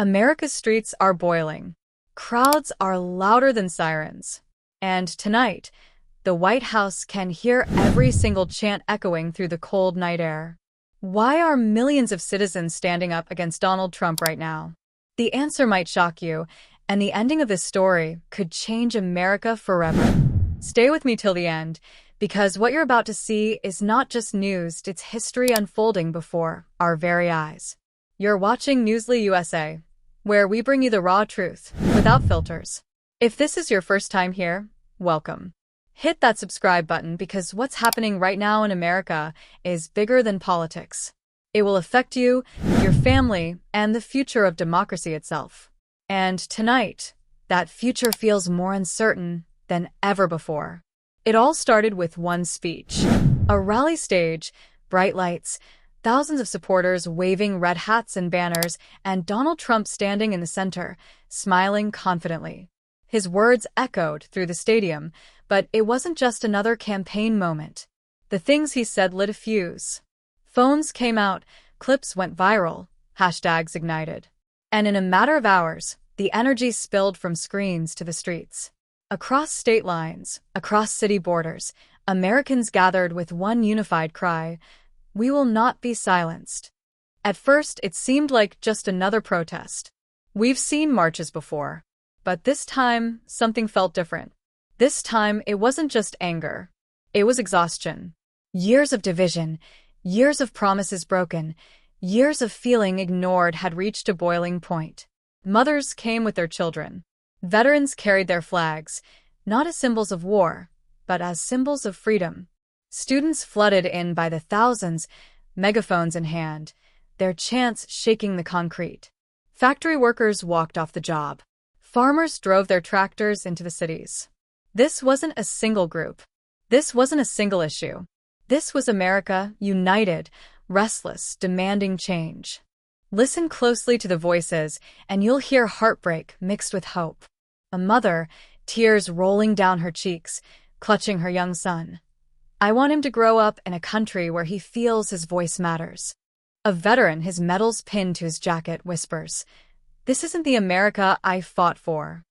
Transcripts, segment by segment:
America's streets are boiling. Crowds are louder than sirens. And tonight, the White House can hear every single chant echoing through the cold night air. Why are millions of citizens standing up against Donald Trump right now? The answer might shock you, and the ending of this story could change America forever. Stay with me till the end, because what you're about to see is not just news, it's history unfolding before our very eyes. You're watching Newsly USA, where we bring you the raw truth, without filters. If this is your first time here, welcome. Hit that subscribe button because what's happening right now in America is bigger than politics. It will affect you, your family, and the future of democracy itself. And tonight, that future feels more uncertain than ever before. It all started with one speech. A rally stage, bright lights, thousands of supporters waving red hats and banners, and Donald Trump standing in the center, smiling confidently. His words echoed through the stadium, but it wasn't just another campaign moment. The things he said lit a fuse. Phones came out, clips went viral, hashtags ignited. And in a matter of hours, the energy spilled from screens to the streets. Across state lines, across city borders, Americans gathered with one unified cry: "We will not be silenced." At first, it seemed like just another protest. We've seen marches before, but this time, something felt different. This time, it wasn't just anger. It was exhaustion. Years of division, years of promises broken, years of feeling ignored had reached a boiling point. Mothers came with their children. Veterans carried their flags, not as symbols of war, but as symbols of freedom. Students flooded in by the thousands, megaphones in hand, their chants shaking the concrete. Factory workers walked off the job. Farmers drove their tractors into the cities. This wasn't a single group. This wasn't a single issue. This was America, united, restless, demanding change. Listen closely to the voices, and you'll hear heartbreak mixed with hope. A mother, tears rolling down her cheeks, clutching her young son. "I want him to grow up in a country where he feels his voice matters." A veteran, his medals pinned to his jacket, whispers, "This isn't the America I fought for."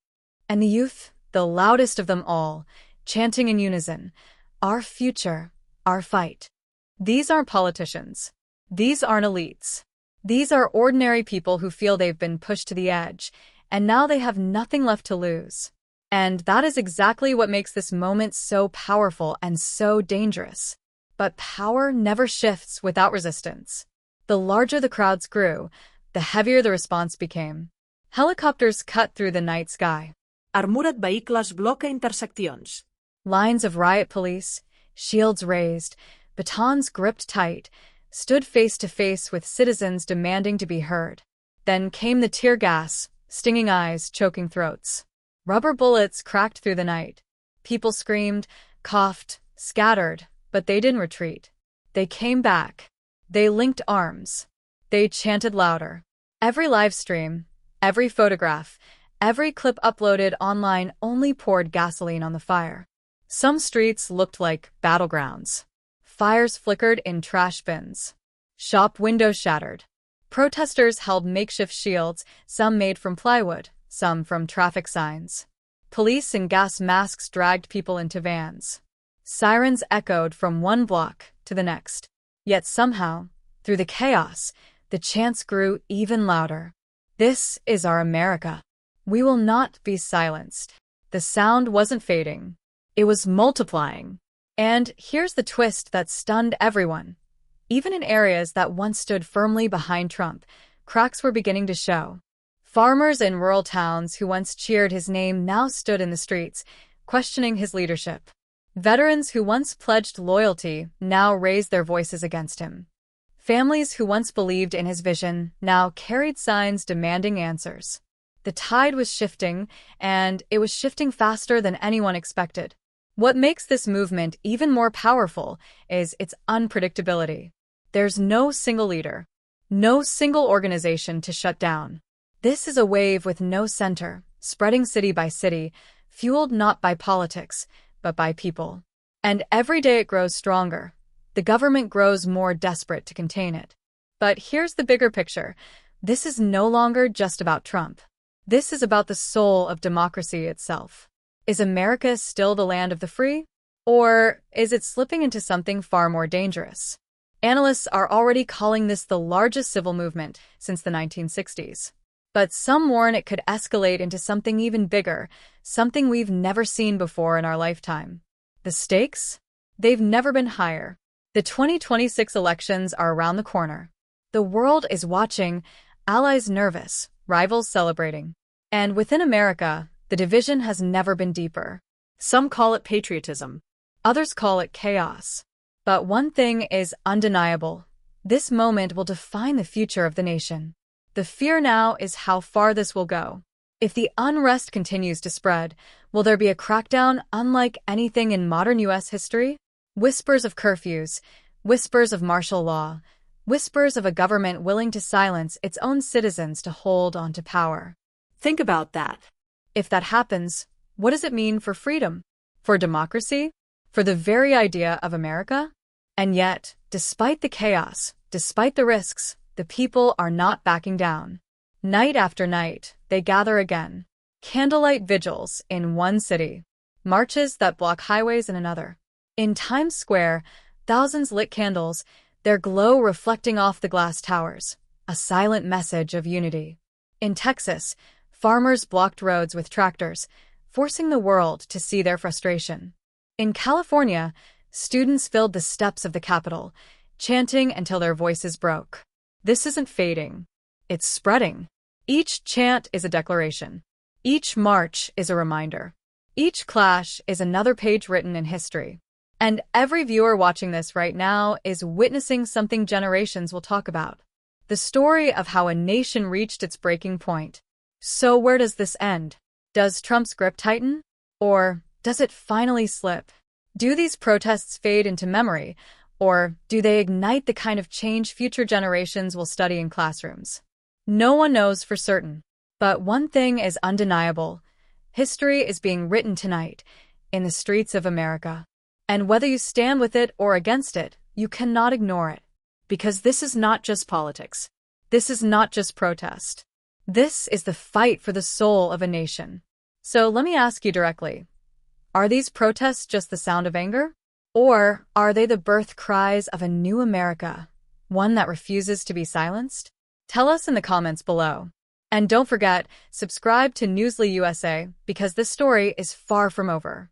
And the youth, the loudest of them all, chanting in unison, "Our future, our fight." These aren't politicians. These aren't elites. These are ordinary people who feel they've been pushed to the edge, and now they have nothing left to lose. And that is exactly what makes this moment so powerful and so dangerous. But power never shifts without resistance. The larger the crowds grew, the heavier the response became. Helicopters cut through the night sky. Armored vehicles bloca interseccions. Lines of riot police, shields raised, batons gripped tight, stood face to face with citizens demanding to be heard. Then came the tear gas, stinging eyes, choking throats. Rubber bullets cracked through the night. People screamed, coughed, scattered, but they didn't retreat. They came back. They linked arms. They chanted louder. Every live stream, every photograph, every clip uploaded online only poured gasoline on the fire. Some streets looked like battlegrounds. Fires flickered in trash bins. Shop windows shattered. Protesters held makeshift shields, some made from plywood, some from traffic signs. Police in gas masks dragged people into vans. Sirens echoed from one block to the next. Yet somehow, through the chaos, the chants grew even louder. "This is our America. We will not be silenced." The sound wasn't fading. It was multiplying. And here's the twist that stunned everyone. Even in areas that once stood firmly behind Trump, cracks were beginning to show. Farmers in rural towns who once cheered his name now stood in the streets, questioning his leadership. Veterans who once pledged loyalty now raised their voices against him. Families who once believed in his vision now carried signs demanding answers. The tide was shifting, and it was shifting faster than anyone expected. What makes this movement even more powerful is its unpredictability. There's no single leader, no single organization to shut down. This is a wave with no center, spreading city by city, fueled not by politics, but by people. And every day it grows stronger. The government grows more desperate to contain it. But here's the bigger picture. This is no longer just about Trump. This is about the soul of democracy itself. Is America still the land of the free? Or is it slipping into something far more dangerous? Analysts are already calling this the largest civil movement since the 1960s. But some warn it could escalate into something even bigger, something we've never seen before in our lifetime. The stakes? They've never been higher. The 2026 elections are around the corner. The world is watching, allies nervous, rivals celebrating. And within America, the division has never been deeper. Some call it patriotism. Others call it chaos. But one thing is undeniable. This moment will define the future of the nation. The fear now is how far this will go. If the unrest continues to spread, will there be a crackdown unlike anything in modern U.S. history? Whispers of curfews, whispers of martial law, whispers of a government willing to silence its own citizens to hold on to power. Think about that. If that happens, what does it mean for freedom? For democracy? For the very idea of America? And yet, despite the chaos, despite the risks, the people are not backing down. Night after night, they gather again. Candlelight vigils in one city. Marches that block highways in another. In Times Square, thousands lit candles, their glow reflecting off the glass towers. A silent message of unity. In Texas, farmers blocked roads with tractors, forcing the world to see their frustration. In California, students filled the steps of the Capitol, chanting until their voices broke. This isn't fading. It's spreading. Each chant is a declaration. Each march is a reminder. Each clash is another page written in history. And every viewer watching this right now is witnessing something generations will talk about. The story of how a nation reached its breaking point. So where does this end? Does Trump's grip tighten? Or does it finally slip? Do these protests fade into memory? Or do they ignite the kind of change future generations will study in classrooms? No one knows for certain. But one thing is undeniable. History is being written tonight, in the streets of America. And whether you stand with it or against it, you cannot ignore it. Because this is not just politics. This is not just protest. This is the fight for the soul of a nation. So let me ask you directly. Are these protests just the sound of anger? Or are they the birth cries of a new America, one that refuses to be silenced? Tell us in the comments below. And don't forget, subscribe to Newsly USA because this story is far from over.